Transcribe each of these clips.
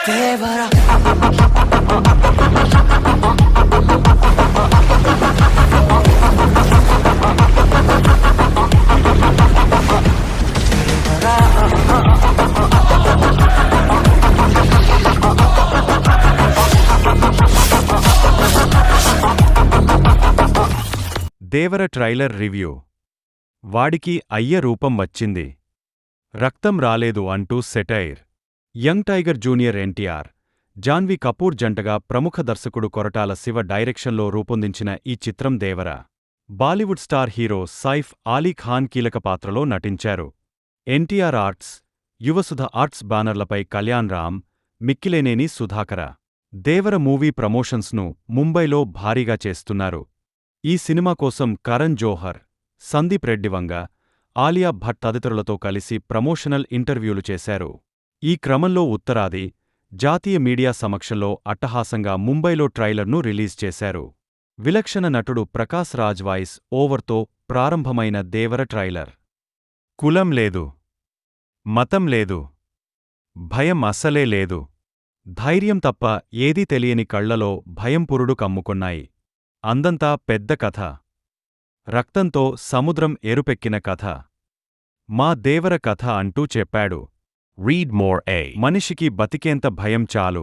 దేవరా దేవర trailer review. వాడికి అయ్య రూపం వచ్చింది, రక్తం రాలేదు అంటూ satire. Young tiger junior NTR, Janhvi Kapoor జంటగా ప్రముఖ దర్శకుడు కొరటాల శివ డైరెక్షన్లో రూపొందించిన ఈ చిత్రం Devara. Bollywood star hero Saif Ali Khan కీలక పాత్రలో నటించారు. ఎన్టీఆర్ ఆర్ట్స్, యువసుధ ఆర్ట్స్ బ్యానర్లపై కళ్యాణ్ రామ్, మిక్కిలేనేని సుధాకర. దేవర మూవీ ప్రమోషన్స్ను ముంబైలో భారీగా చేస్తున్నారు. ఈ సినిమా కోసం కరణ్ జోహర్, సందీప్ రెడ్డివంగ, ఆలియా భట్ తదితరులతో కలిసి ప్రమోషనల్ ఇంటర్వ్యూలు చేశారు. ఈ క్రమంలో ఉత్తరాది, జాతీయ మీడియా సమక్షంలో అట్టహాసంగా ముంబైలో ట్రైలర్ను రిలీజ్ చేశారు. విలక్షణ నటుడు ప్రకాశ్ రాజ్ వాయిస్ ఓవర్తో ప్రారంభమైన దేవర ట్రైలర్. కులం లేదు, మతం లేదు, భయం అస్సలే లేదు. ధైర్యం తప్ప ఏదీ తెలియని కళ్లలో భయం పురుడు కమ్ముకున్నాయి. అందంతా పెద్ద కథ, రక్తంతో సముద్రం ఎరుపెక్కిన కథ. మా దేవర కథ అంటూ చెప్పాడు. Read more. మనిషికి బతికేంత భయం చాలు,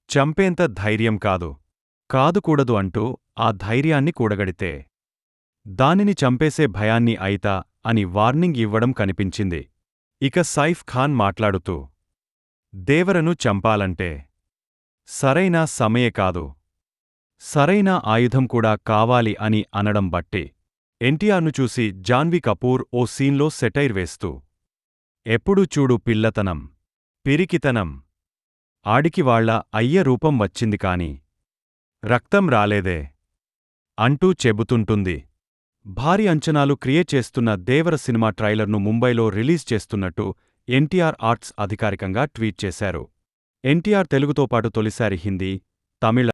చంపేంత ధైర్యం కాదు. కాదుకూడదు అంటూ ఆ ధైర్యాన్ని కూడగడితే దానిని చంపేసే భయాన్ని అయితా అని వార్నింగ్ ఇవ్వడం కనిపించింది. ఇక సైఫ్ ఖాన్ మాట్లాడుతూ, దేవరను చంపాలంటే సరైన సమయే కాదు, సరైన ఆయుధం కూడా కావాలి అని అనడం బట్టి ఎన్టీఆర్ను చూసి జాన్వీ కపూర్ ఓ సీన్లో సెటైర్ వేస్తూ, ఎప్పుడూ చూడు పిల్లతనం, పిరికితనం, ఆడికి వాళ్ళ అయ్య రూపం వచ్చింది కాని రక్తం రాలేదే అంటూ చెబుతుంటుంది. భారీ అంచనాలు క్రియేట్ చేస్తున్న దేవర సినిమా ట్రైలర్ను ముంబైలో రిలీజ్ చేస్తున్నట్టు ఎన్టీఆర్ ఆర్ట్స్ అధికారికంగా ట్వీట్ చేశారు. ఎన్టీఆర్ తెలుగుతో పాటు తొలిసారి హిందీ, తమిళ,